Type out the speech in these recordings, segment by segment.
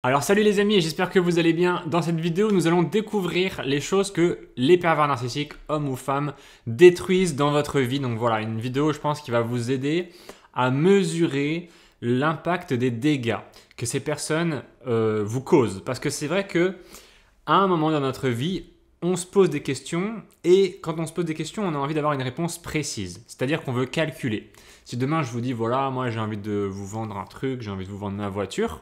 Alors salut les amis, j'espère que vous allez bien. Dans cette vidéo, nous allons découvrir les choses que les pervers narcissiques, hommes ou femmes, détruisent dans votre vie. Donc voilà, une vidéo je pense qui va vous aider à mesurer l'impact des dégâts que ces personnes vous causent. Parce que c'est vrai que à un moment dans notre vie, on se pose des questions et quand on se pose des questions, on a envie d'avoir une réponse précise. C'est-à-dire qu'on veut calculer. Si demain je vous dis, voilà, moi j'ai envie de vous vendre un truc, j'ai envie de vous vendre ma voiture,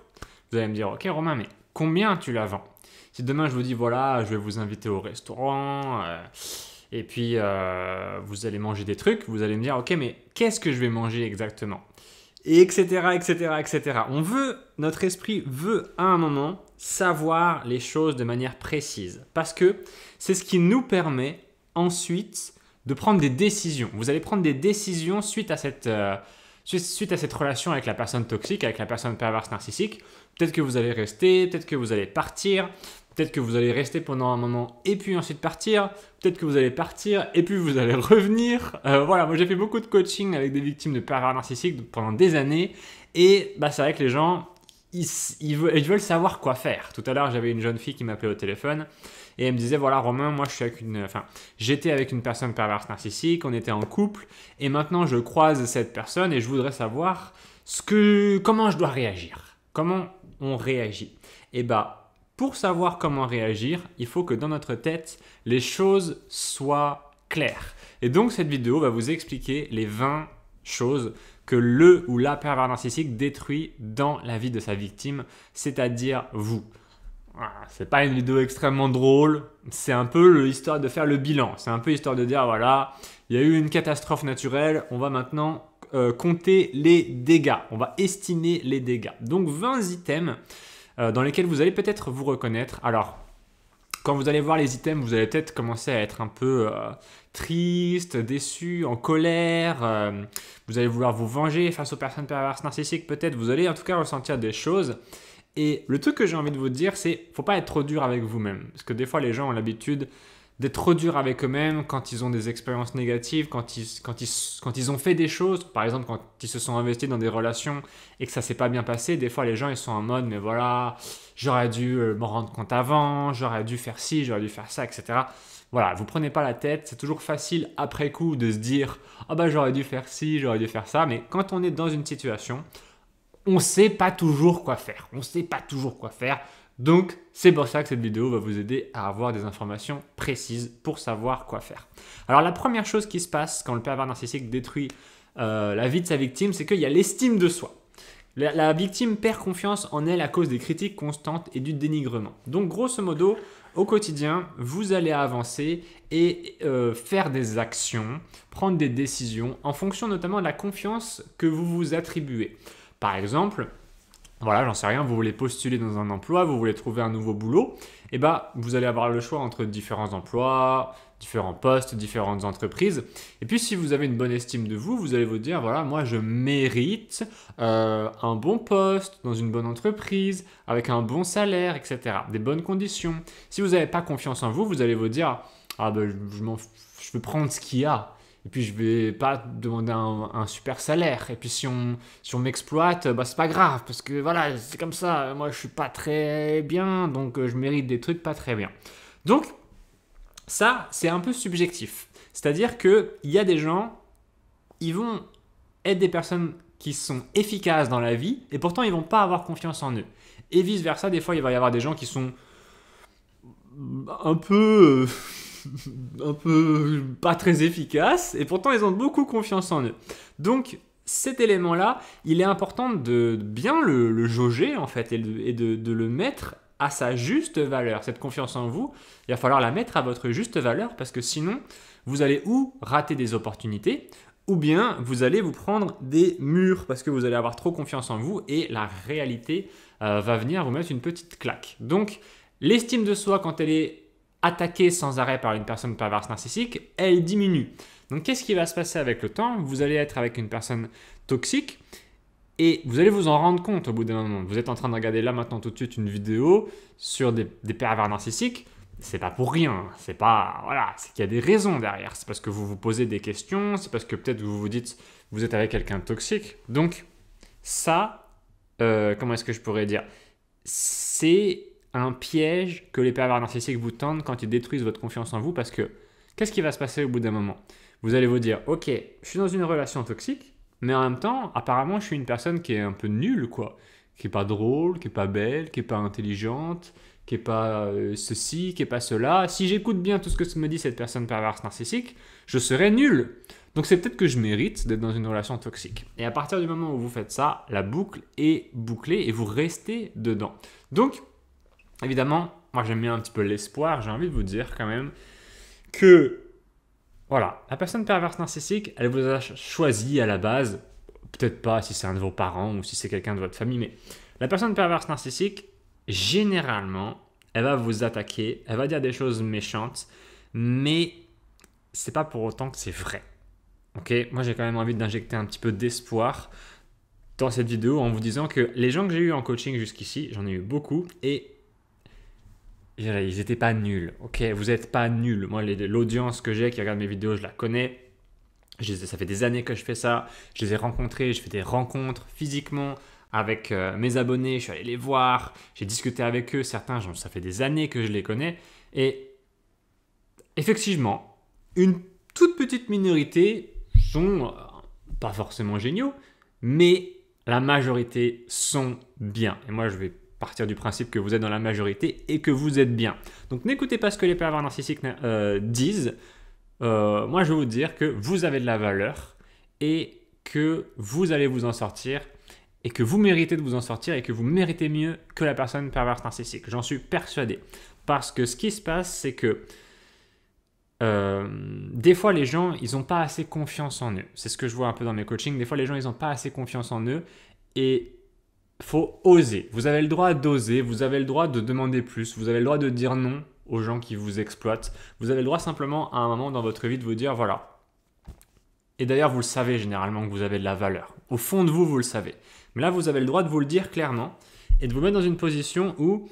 vous allez me dire, ok Romain, mais combien tu la vends? Si demain je vous dis, voilà, je vais vous inviter au restaurant, et puis vous allez manger des trucs, vous allez me dire, ok, mais qu'est-ce que je vais manger exactement? Et etc., etc., etc. Notre esprit veut à un moment savoir les choses de manière précise, parce que c'est ce qui nous permet ensuite de prendre des décisions. Vous allez prendre des décisions suite à cette relation avec la personne toxique, avec la personne perverse narcissique. Peut-être que vous allez rester, peut-être que vous allez partir, peut-être que vous allez rester pendant un moment et puis ensuite partir, peut-être que vous allez partir et puis vous allez revenir. Voilà, moi j'ai fait beaucoup de coaching avec des victimes de pervers narcissiques pendant des années et c'est vrai que les gens, ils veulent savoir quoi faire. Tout à l'heure, j'avais une jeune fille qui m'appelait au téléphone et elle me disait, voilà Romain, moi j'étais avec une personne perverse narcissique, on était en couple et maintenant je croise cette personne et je voudrais savoir comment je dois réagir. Comment on réagit? Et pour savoir comment réagir, il faut que dans notre tête, les choses soient claires. Et donc cette vidéo va vous expliquer les 20 choses que le ou la pervers narcissique détruit dans la vie de sa victime, c'est-à-dire vous. Voilà, c'est pas une vidéo extrêmement drôle, c'est un peu l'histoire de faire le bilan. C'est un peu histoire de dire, voilà, il y a eu une catastrophe naturelle, on va maintenant compter les dégâts, on va estimer les dégâts. Donc 20 items dans lesquels vous allez peut-être vous reconnaître. Alors, quand vous allez voir les items, vous allez peut-être commencer à être un peu triste, déçu, en colère. Vous allez vouloir vous venger face aux personnes perverses narcissiques. Peut-être vous allez en tout cas ressentir des choses. Et le truc que j'ai envie de vous dire, c'est faut pas être trop dur avec vous-même. Parce que des fois, les gens ont l'habitude d'être trop durs avec eux-mêmes quand ils ont des expériences négatives, quand ils ont fait des choses, par exemple quand ils se sont investis dans des relations et que ça s'est pas bien passé, des fois les gens ils sont en mode mais voilà, j'aurais dû m'en rendre compte avant, j'aurais dû faire ci, j'aurais dû faire ça, etc. Voilà, vous prenez pas la tête, c'est toujours facile après coup de se dire ah j'aurais dû faire ci, j'aurais dû faire ça, mais quand on est dans une situation, on sait pas toujours quoi faire, Donc, c'est pour ça que cette vidéo va vous aider à avoir des informations précises pour savoir quoi faire. Alors, la première chose qui se passe quand le pervers narcissique détruit la vie de sa victime, c'est qu'il y a l'estime de soi. La victime perd confiance en elle à cause des critiques constantes et du dénigrement. Donc, grosso modo, au quotidien, vous allez avancer et faire des actions, prendre des décisions en fonction notamment de la confiance que vous vous attribuez. Par exemple, voilà, j'en sais rien, vous voulez postuler dans un emploi, vous voulez trouver un nouveau boulot, et vous allez avoir le choix entre différents emplois, différents postes, différentes entreprises. Et puis si vous avez une bonne estime de vous, vous allez vous dire, voilà, moi je mérite un bon poste dans une bonne entreprise, avec un bon salaire, etc. Des bonnes conditions. Si vous n'avez pas confiance en vous, vous allez vous dire, je veux prendre ce qu'il y a. Et puis je vais pas demander un super salaire. Et puis si on m'exploite, c'est pas grave parce que voilà, c'est comme ça. Moi je suis pas très bien, donc je mérite des trucs pas très bien. Donc ça c'est un peu subjectif. C'est-à-dire que il y a des gens, ils vont être des personnes qui sont efficaces dans la vie et pourtant ils vont pas avoir confiance en eux. Et vice versa, des fois il va y avoir des gens qui sont un peu pas très efficaces et pourtant ils ont beaucoup confiance en eux. Donc cet élément-là, il est important de bien le jauger en fait et de le mettre à sa juste valeur. Cette confiance en vous, il va falloir la mettre à votre juste valeur parce que sinon, vous allez ou rater des opportunités ou bien vous allez vous prendre des murs parce que vous allez avoir trop confiance en vous et la réalité va venir vous mettre une petite claque. Donc l'estime de soi quand elle est attaquée sans arrêt par une personne perverse narcissique, elle diminue. Donc qu'est-ce qui va se passer avec le temps? Vous allez être avec une personne toxique et vous allez vous en rendre compte au bout d'un moment. Vous êtes en train de regarder là maintenant tout de suite une vidéo sur des pervers narcissiques. C'est pas pour rien, c'est qu'il y a des raisons derrière. C'est parce que vous vous posez des questions, c'est parce que peut-être vous vous dites vous êtes avec quelqu'un de toxique. Donc ça, comment est-ce que je pourrais dire? c'est un piège que les pervers narcissiques vous tendent quand ils détruisent votre confiance en vous parce que qu'est-ce qui va se passer au bout d'un moment? Vous allez vous dire, ok, je suis dans une relation toxique, mais en même temps, apparemment, je suis une personne qui est un peu nulle, quoi. Qui est pas drôle, qui est pas belle, qui est pas intelligente, qui est pas ceci, qui est pas cela. Si j'écoute bien tout ce que me dit cette personne perverse narcissique, je serai nul. Donc c'est peut-être que je mérite d'être dans une relation toxique. Et à partir du moment où vous faites ça, la boucle est bouclée et vous restez dedans. Donc, évidemment, moi j'aime bien un petit peu l'espoir. J'ai envie de vous dire quand même que, voilà, la personne perverse narcissique, elle vous a choisi à la base, peut-être pas si c'est un de vos parents ou si c'est quelqu'un de votre famille, mais la personne perverse narcissique, généralement, elle va vous attaquer, elle va dire des choses méchantes, mais c'est pas pour autant que c'est vrai. Ok, moi j'ai quand même envie d'injecter un petit peu d'espoir dans cette vidéo en vous disant que les gens que j'ai eu en coaching jusqu'ici, j'en ai eu beaucoup et ils n'étaient pas nuls. Ok, vous n'êtes pas nuls. Moi, l'audience que j'ai qui regarde mes vidéos, je la connais. Ça fait des années que je fais ça. Je les ai rencontrés, je fais des rencontres physiquement avec mes abonnés. Je suis allé les voir, j'ai discuté avec eux. Certains, ça fait des années que je les connais. Et effectivement, une toute petite minorité sont pas forcément géniaux, mais la majorité sont bien. Et moi, je vais partir du principe que vous êtes dans la majorité et que vous êtes bien. Donc, n'écoutez pas ce que les pervers narcissiques disent. Moi, je vais vous dire que vous avez de la valeur et que vous allez vous en sortir et que vous méritez de vous en sortir et que vous méritez mieux que la personne perverse narcissique. J'en suis persuadé. Parce que ce qui se passe, c'est que des fois, les gens, ils n'ont pas assez confiance en eux. C'est ce que je vois un peu dans mes coachings. Des fois, les gens, ils n'ont pas assez confiance en eux et il faut oser. Vous avez le droit d'oser, vous avez le droit de demander plus, vous avez le droit de dire non aux gens qui vous exploitent. Vous avez le droit simplement à un moment dans votre vie de vous dire voilà. Et d'ailleurs, vous le savez généralement que vous avez de la valeur. Au fond de vous, vous le savez. Mais là, vous avez le droit de vous le dire clairement et de vous mettre dans une position où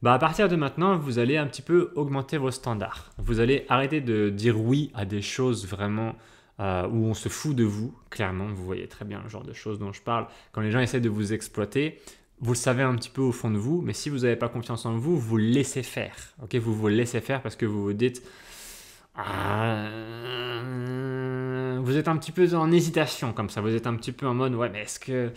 à partir de maintenant, vous allez un petit peu augmenter vos standards. Vous allez arrêter de dire oui à des choses vraiment où on se fout de vous. Clairement, vous voyez très bien le genre de choses dont je parle. Quand les gens essaient de vous exploiter, vous le savez un petit peu au fond de vous, mais si vous n'avez pas confiance en vous, vous laissez faire. Okay, vous vous laissez faire parce que vous vous dites vous êtes un petit peu en hésitation comme ça. Vous êtes un petit peu en mode ouais, mais est-ce que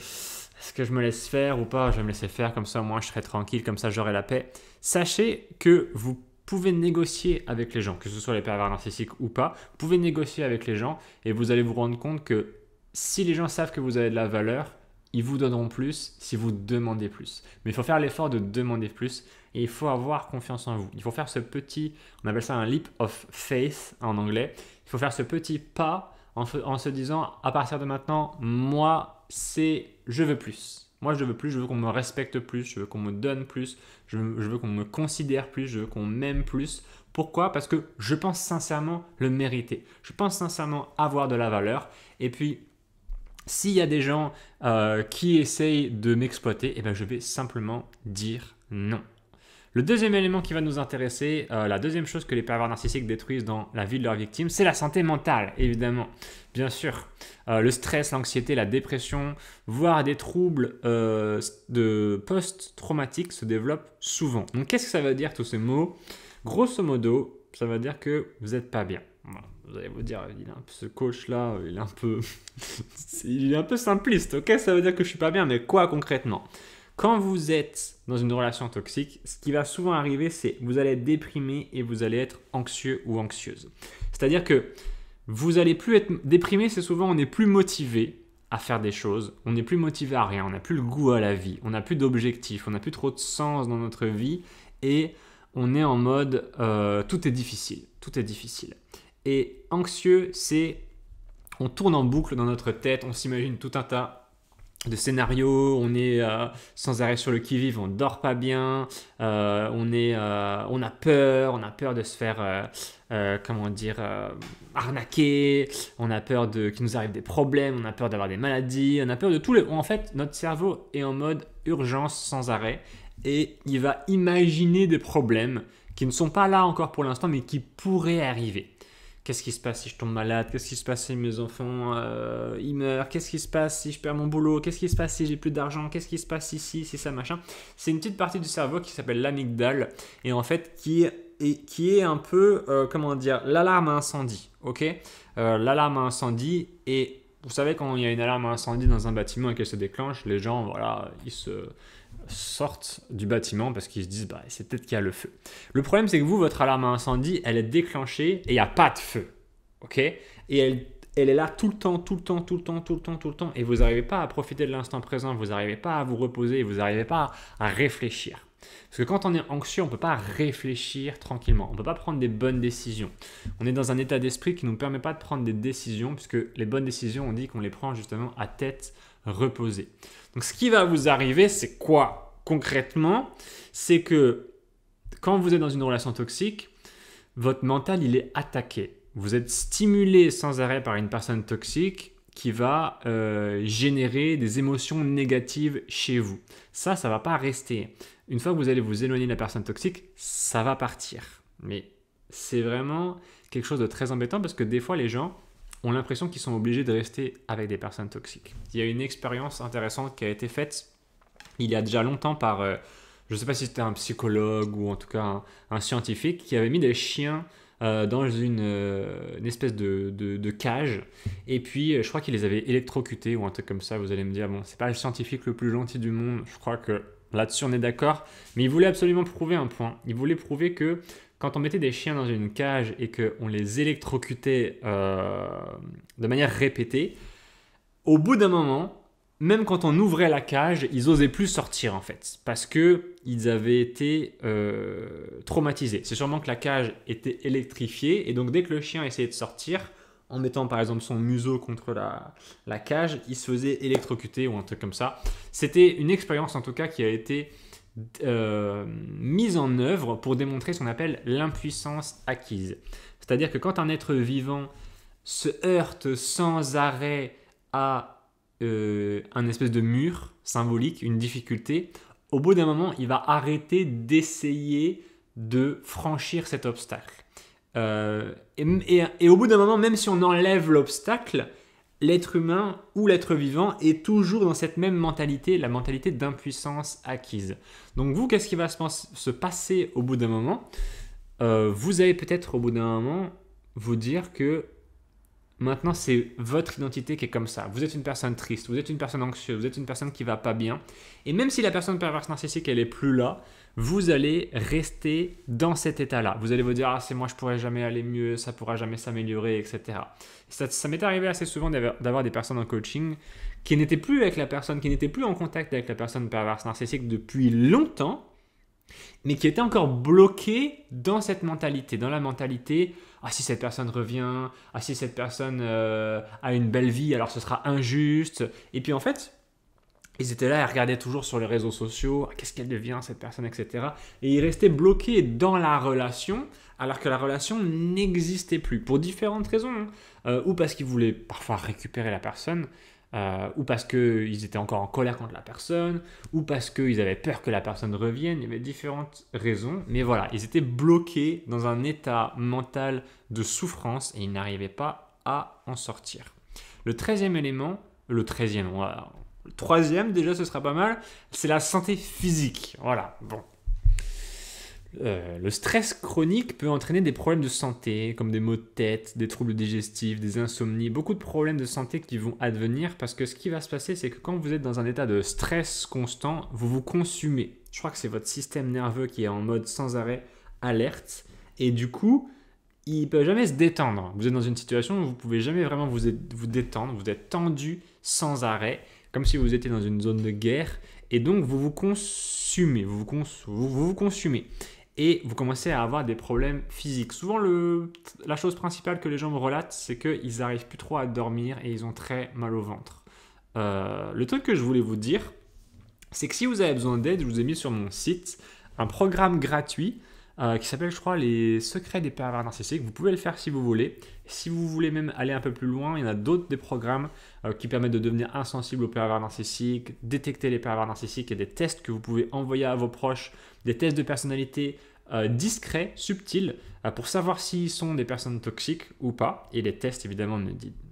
je me laisse faire ou pas? Je vais me laisser faire, comme ça, moi, je serai tranquille, comme ça, j'aurai la paix. Sachez que vous pouvez négocier avec les gens, que ce soit les pervers narcissiques ou pas. Vous pouvez négocier avec les gens et vous allez vous rendre compte que si les gens savent que vous avez de la valeur, ils vous donneront plus si vous demandez plus. Mais il faut faire l'effort de demander plus et il faut avoir confiance en vous. Il faut faire ce petit, on appelle ça un leap of faith en anglais. Il faut faire ce petit pas en se disant à partir de maintenant, moi, je veux plus. Moi, je veux plus, je veux qu'on me respecte plus, je veux qu'on me donne plus, je veux qu'on me considère plus, je veux qu'on m'aime plus. Pourquoi? Parce que je pense sincèrement le mériter. Je pense sincèrement avoir de la valeur. Et puis, s'il y a des gens qui essayent de m'exploiter, eh ben, je vais simplement dire non. Le deuxième élément qui va nous intéresser, la deuxième chose que les pervers narcissiques détruisent dans la vie de leurs victimes, c'est la santé mentale, évidemment. Bien sûr, le stress, l'anxiété, la dépression, voire des troubles de post-traumatiques se développent souvent. Donc, qu'est-ce que ça veut dire tous ces mots? Grosso modo, ça veut dire que vous n'êtes pas bien. Bon, vous allez vous dire, ce coach-là, il est un peu simpliste, ok? Ça veut dire que je ne suis pas bien, mais quoi concrètement? Quand vous êtes dans une relation toxique, ce qui va souvent arriver, c'est que vous allez être déprimé et vous allez être anxieux ou anxieuse. C'est-à-dire que vous allez plus être déprimé, c'est souvent on n'est plus motivé à faire des choses, on n'est plus motivé à rien, on n'a plus le goût à la vie, on n'a plus d'objectifs, on n'a plus trop de sens dans notre vie et on est en mode tout est difficile, tout est difficile. Et anxieux, c'est on tourne en boucle dans notre tête, on s'imagine tout un tas de scénarios, on est sans arrêt sur le qui-vive, on dort pas bien, on a peur de se faire arnaquer, on a peur qu'il nous arrive des problèmes, on a peur d'avoir des maladies, on a peur de tout. En fait, notre cerveau est en mode urgence sans arrêt et il va imaginer des problèmes qui ne sont pas là encore pour l'instant mais qui pourraient arriver. qu'est-ce qui se passe si je tombe malade? Qu'est-ce qui se passe si mes enfants ils meurent? Qu'est-ce qui se passe si je perds mon boulot? Qu'est-ce qui se passe si j'ai plus d'argent? Qu'est-ce qui se passe si ça, machin? C'est une petite partie du cerveau qui s'appelle l'amygdale et en fait qui est un peu, comment dire, l'alarme à incendie. Ok, l'alarme à incendie, et vous savez, quand il y a une alarme à incendie dans un bâtiment et qu'elle se déclenche, les gens, voilà, ils se sortent du bâtiment parce qu'ils se disent bah, c'est peut-être qu'il y a le feu. Le problème, c'est que vous, votre alarme à incendie, elle est déclenchée et il n'y a pas de feu. Ok, et elle est là tout le temps, et vous n'arrivez pas à profiter de l'instant présent, vous n'arrivez pas à vous reposer, vous n'arrivez pas à réfléchir. Parce que quand on est anxieux, on ne peut pas réfléchir tranquillement, on ne peut pas prendre des bonnes décisions. On est dans un état d'esprit qui ne nous permet pas de prendre des décisions, puisque les bonnes décisions, on dit qu'on les prend justement à tête reposée. Donc ce qui va vous arriver, c'est quoi concrètement? C'est que quand vous êtes dans une relation toxique, votre mental, il est attaqué. Vous êtes stimulé sans arrêt par une personne toxique qui va générer des émotions négatives chez vous. Ça ne va pas rester. Une fois que vous allez vous éloigner de la personne toxique, ça va partir. Mais c'est vraiment quelque chose de très embêtant parce que des fois, les gens ont l'impression qu'ils sont obligés de rester avec des personnes toxiques. Il y a une expérience intéressante qui a été faite il y a déjà longtemps par, je ne sais pas si c'était un psychologue ou en tout cas un scientifique, qui avait mis des chiens dans une espèce de cage, et puis je crois qu'il les avait électrocutés ou un truc comme ça. Vous allez me dire, bon, c'est pas le scientifique le plus gentil du monde, je crois que là-dessus on est d'accord, mais il voulait absolument prouver un point. Il voulait prouver que quand on mettait des chiens dans une cage et qu'on les électrocutait de manière répétée, au bout d'un moment, même quand on ouvrait la cage, ils n'osaient plus sortir en fait, parce qu'ils avaient été traumatisés. C'est sûrement que la cage était électrifiée, et donc dès que le chien essayait de sortir, en mettant par exemple son museau contre la cage, il se faisait électrocuter ou un truc comme ça. C'était une expérience en tout cas qui a été mise en œuvre pour démontrer ce qu'on appelle l'impuissance acquise. C'est-à-dire que quand un être vivant se heurte sans arrêt à un espèce de mur symbolique, une difficulté, au bout d'un moment, il va arrêter d'essayer de franchir cet obstacle. Et au bout d'un moment, même si on enlève l'obstacle, l'être humain ou l'être vivant est toujours dans cette même mentalité, la mentalité d'impuissance acquise. Donc vous, qu'est-ce qui va se passer au bout d'un moment? Vous allez peut-être au bout d'un moment vous dire que maintenant, c'est votre identité qui est comme ça. Vous êtes une personne triste, vous êtes une personne anxieuse, vous êtes une personne qui ne va pas bien. Et même si la personne perverse narcissique, elle n'est plus là, vous allez rester dans cet état-là. Vous allez vous dire, ah, c'est moi, je ne pourrai jamais aller mieux, ça ne pourra jamais s'améliorer, etc. Ça m'est arrivé assez souvent d'avoir des personnes en coaching qui n'étaient plus avec la personne, qui n'étaient plus en contact avec la personne perverse narcissique depuis longtemps, mais qui étaient encore bloquées dans cette mentalité, dans la mentalité « Ah, si cette personne revient, ah, si cette personne a une belle vie, alors ce sera injuste. » Et puis en fait, ils étaient là, ils regardaient toujours sur les réseaux sociaux, ah, qu'est-ce qu'elle devient cette personne, etc. Et ils restaient bloqués dans la relation, alors que la relation n'existait plus, pour différentes raisons. Ou parce qu'ils voulaient parfois récupérer la personne, ou parce qu'ils étaient encore en colère contre la personne, ou parce qu'ils avaient peur que la personne revienne. Il y avait différentes raisons, mais voilà, ils étaient bloqués dans un état mental de souffrance et ils n'arrivaient pas à en sortir. Le 13e élément, le 3e déjà, ce sera pas mal, c'est la santé physique. Voilà, bon. Le stress chronique peut entraîner des problèmes de santé, comme des maux de tête, des troubles digestifs, des insomnies, beaucoup de problèmes de santé qui vont advenir parce que ce qui va se passer, c'est que quand vous êtes dans un état de stress constant, vous vous consumez. Je crois que c'est votre système nerveux qui est en mode sans arrêt alerte et du coup, il ne peut jamais se détendre. Vous êtes dans une situation où vous ne pouvez jamais vraiment vous détendre, vous êtes tendu sans arrêt, comme si vous étiez dans une zone de guerre et donc vous vous consumez, vous vous consumez. Et vous commencez à avoir des problèmes physiques. Souvent, la chose principale que les gens me relatent, c'est qu'ils n'arrivent plus trop à dormir et ils ont très mal au ventre. Le truc que je voulais vous dire, c'est que si vous avez besoin d'aide, je vous ai mis sur mon site un programme gratuit qui s'appelle, je crois, les secrets des pervers narcissiques. Vous pouvez le faire si vous voulez. Si vous voulez même aller un peu plus loin, il y en a d'autres des programmes qui permettent de devenir insensible aux pervers narcissiques, détecter les pervers narcissiques et des tests que vous pouvez envoyer à vos proches, des tests de personnalité discrets, subtils, pour savoir s'ils sont des personnes toxiques ou pas. Et les tests, évidemment,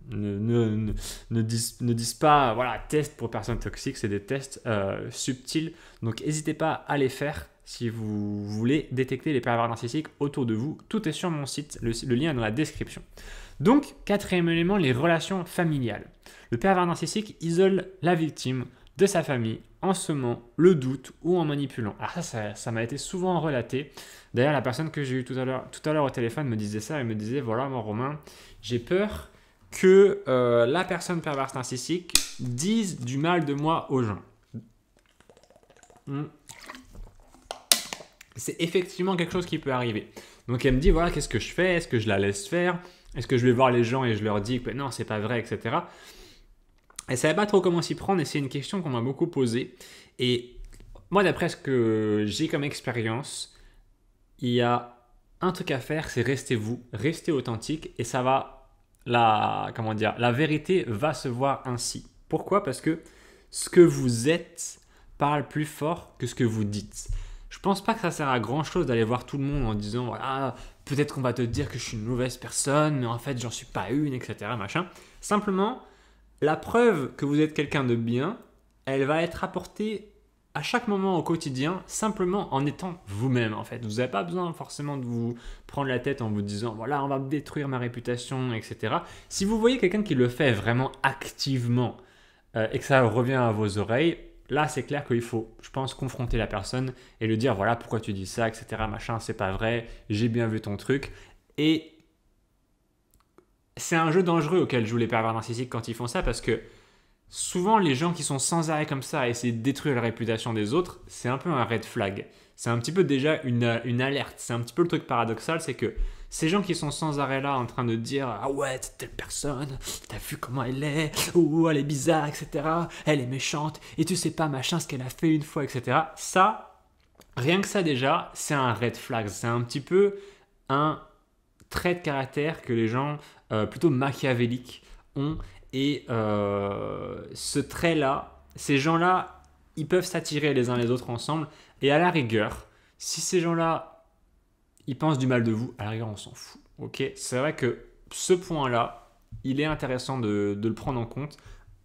ne disent pas, voilà, test pour personnes toxiques, c'est des tests subtils. Donc, n'hésitez pas à les faire si vous voulez détecter les pervers narcissiques autour de vous. Tout est sur mon site, le lien est dans la description. Donc, quatrième élément, les relations familiales. Le pervers narcissique isole la victime de sa famille en semant le doute ou en manipulant. Alors ça m'a été souvent relaté. D'ailleurs, la personne que j'ai eue tout à l'heure au téléphone me disait ça. Elle me disait, voilà, moi Romain, j'ai peur que la personne perverse narcissique dise du mal de moi aux gens. C'est effectivement quelque chose qui peut arriver. Donc elle me dit, voilà, qu'est-ce que je fais? Est-ce que je la laisse faire? Est-ce que je vais voir les gens et je leur dis que non, c'est pas vrai, etc. Elle ne savait pas trop comment s'y prendre et c'est une question qu'on m'a beaucoup posée. Et moi, d'après ce que j'ai comme expérience, il y a un truc à faire, c'est rester vous, rester authentique et ça va, la vérité va se voir ainsi. Pourquoi? Parce que ce que vous êtes parle plus fort que ce que vous dites. Je pense pas que ça sert à grand chose d'aller voir tout le monde en disant voilà, peut-être qu'on va te dire que je suis une mauvaise personne, mais en fait j'en suis pas une, etc. Machin. Simplement, la preuve que vous êtes quelqu'un de bien, elle va être apportée à chaque moment au quotidien, simplement en étant vous-même en fait. Vous n'avez pas besoin forcément de vous prendre la tête en vous disant voilà, on va me détruire ma réputation, etc. Si vous voyez quelqu'un qui le fait vraiment activement et que ça revient à vos oreilles, là c'est clair qu'il faut, je pense, confronter la personne et lui dire voilà, pourquoi tu dis ça, etc. Machin, c'est pas vrai, j'ai bien vu ton truc. Et c'est un jeu dangereux auquel jouent les pervers narcissiques quand ils font ça parce que souvent les gens qui sont sans arrêt comme ça à essayer de détruire la réputation des autres, c'est un peu un red flag. C'est un petit peu déjà une alerte. C'est un petit peu le truc paradoxal, c'est que ces gens qui sont sans arrêt là en train de dire ah ouais, telle personne, t'as vu comment elle est, ou elle est bizarre, etc. Elle est méchante et tu sais pas machin ce qu'elle a fait une fois, etc. Ça, rien que ça déjà, c'est un red flag. C'est un petit peu un trait de caractère que les gens plutôt machiavéliques ont. Et ce trait-là, ces gens-là, ils peuvent s'attirer les uns les autres ensemble. Et à la rigueur, si ces gens-là, ils pensent du mal de vous, à la rigueur, on s'en fout. Okay, c'est vrai que ce point-là, il est intéressant de le prendre en compte.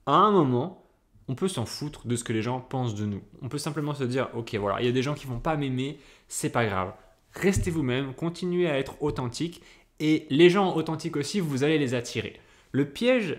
À un moment, on peut s'en foutre de ce que les gens pensent de nous. On peut simplement se dire, ok, voilà, il y a des gens qui ne vont pas m'aimer, c'est pas grave. Restez vous-même, continuez à être authentique. Et les gens authentiques aussi, vous allez les attirer. Le piège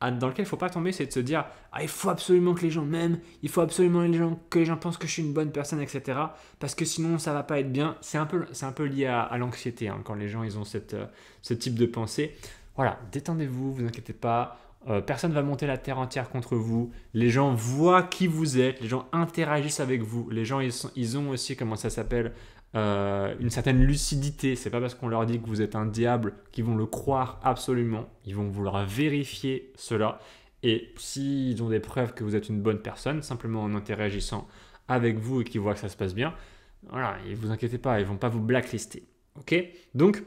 dans lequel il ne faut pas tomber, c'est de se dire ah, il faut absolument que les gens m'aiment, il faut absolument que les gens pensent que je suis une bonne personne, etc. Parce que sinon, ça ne va pas être bien. C'est un peu lié à l'anxiété, hein, quand les gens ils ont ce type de pensée. Voilà, détendez-vous, vous inquiétez pas. Personne ne va monter la terre entière contre vous. Les gens voient qui vous êtes, les gens interagissent avec vous. Les gens, ils ont aussi, comment ça s'appelle, une certaine lucidité. C'est pas parce qu'on leur dit que vous êtes un diable qu'ils vont le croire absolument. Ils vont vouloir vérifier cela. Et s'ils ont des preuves que vous êtes une bonne personne, simplement en interagissant avec vous et qu'ils voient que ça se passe bien, voilà, et vous inquiétez pas, ils vont pas vous blacklister. Ok? Donc,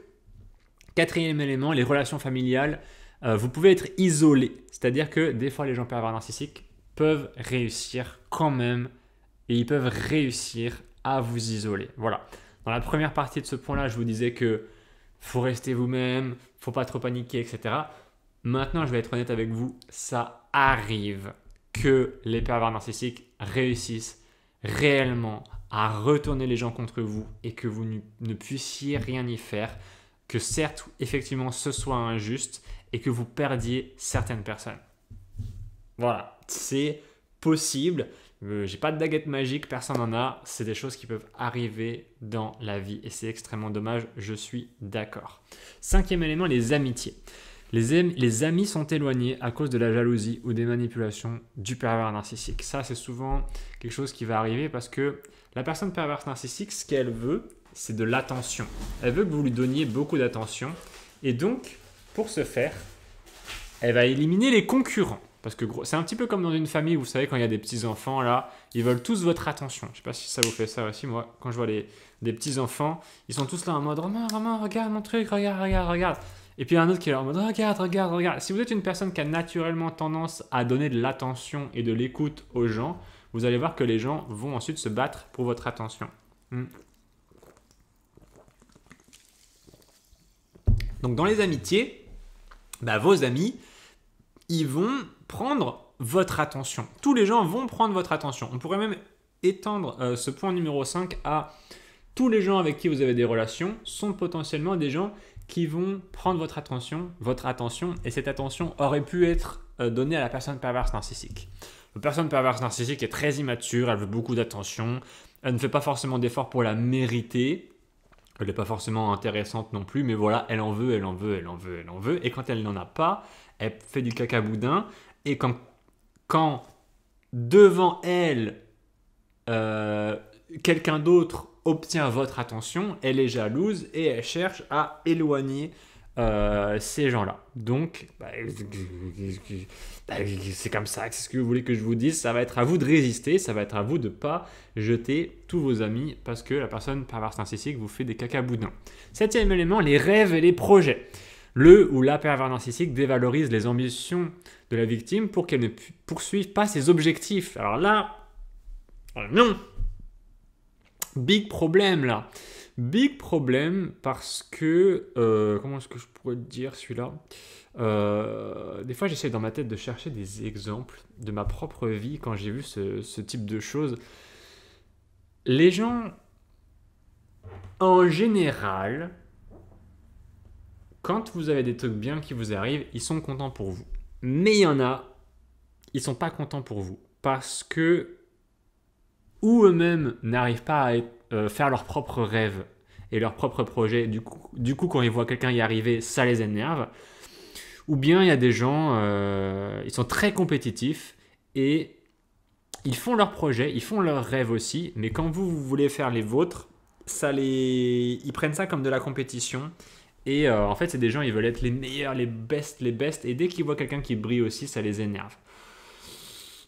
quatrième élément, les relations familiales. Vous pouvez être isolé, c'est-à-dire que des fois les gens pervers narcissiques peuvent réussir quand même et ils peuvent réussir à vous isoler. Voilà. Dans la première partie de ce point-là, je vous disais que faut rester vous-même, faut pas trop paniquer, etc. Maintenant, je vais être honnête avec vous, ça arrive que les pervers narcissiques réussissent réellement à retourner les gens contre vous et que vous ne puissiez rien y faire, que certes, effectivement, ce soit injuste et que vous perdiez certaines personnes. Voilà, c'est possible. J'ai pas de baguette magique, personne n'en a. C'est des choses qui peuvent arriver dans la vie et c'est extrêmement dommage, je suis d'accord. Cinquième élément, les amitiés. Les amis sont éloignés à cause de la jalousie ou des manipulations du pervers narcissique. Ça, c'est souvent quelque chose qui va arriver parce que la personne perverse narcissique, ce qu'elle veut, c'est de l'attention. Elle veut que vous lui donniez beaucoup d'attention et donc, pour ce faire, elle va éliminer les concurrents. Parce que c'est un petit peu comme dans une famille, vous savez, quand il y a des petits-enfants, là, ils veulent tous votre attention. Je ne sais pas si ça vous fait ça aussi. Moi, quand je vois des petits-enfants, ils sont tous là en mode « Romain, regarde mon truc, regarde. » Et puis il y a un autre qui est là en mode « Regarde. » Si vous êtes une personne qui a naturellement tendance à donner de l'attention et de l'écoute aux gens, vous allez voir que les gens vont ensuite se battre pour votre attention. Donc dans les amitiés, bah, vos amis, ils vont prendre votre attention. Tous les gens vont prendre votre attention. On pourrait même étendre ce point numéro 5 à tous les gens avec qui vous avez des relations sont potentiellement des gens qui vont prendre votre attention, et cette attention aurait pu être donnée à la personne perverse narcissique. La personne perverse narcissique est très immature, elle veut beaucoup d'attention, elle ne fait pas forcément d'efforts pour la mériter, elle n'est pas forcément intéressante non plus, mais voilà, elle en veut, et quand elle n'en a pas, elle fait du cacaboudin, et quand devant elle, quelqu'un d'autre obtient votre attention, elle est jalouse et elle cherche à éloigner ces gens-là. Donc, c'est comme ça, c'est ce que vous voulez que je vous dise, ça va être à vous de résister, ça va être à vous de ne pas jeter tous vos amis parce que la personne perverse narcissique vous fait des cacaboudins. 7e élément, les rêves et les projets. Le ou la pervers narcissique dévalorise les ambitions de la victime pour qu'elle ne poursuive pas ses objectifs. Alors là, non, big problème là. Big problème parce que, comment est-ce que je pourrais te dire celui-là, des fois j'essaie dans ma tête de chercher des exemples de ma propre vie quand j'ai vu ce type de choses. Les gens, en général, quand vous avez des trucs bien qui vous arrivent, ils sont contents pour vous. Mais il y en a, ils sont pas contents pour vous parce que ou eux-mêmes n'arrivent pas à faire leurs propres rêves et leurs propres projets. Du coup, quand ils voient quelqu'un y arriver, ça les énerve. Ou bien il y a des gens, ils sont très compétitifs et ils font leurs projets, ils font leurs rêves aussi, mais quand vous voulez faire les vôtres, ils prennent ça comme de la compétition. Et en fait, c'est des gens, ils veulent être les meilleurs, les best, et dès qu'ils voient quelqu'un qui brille aussi, ça les énerve.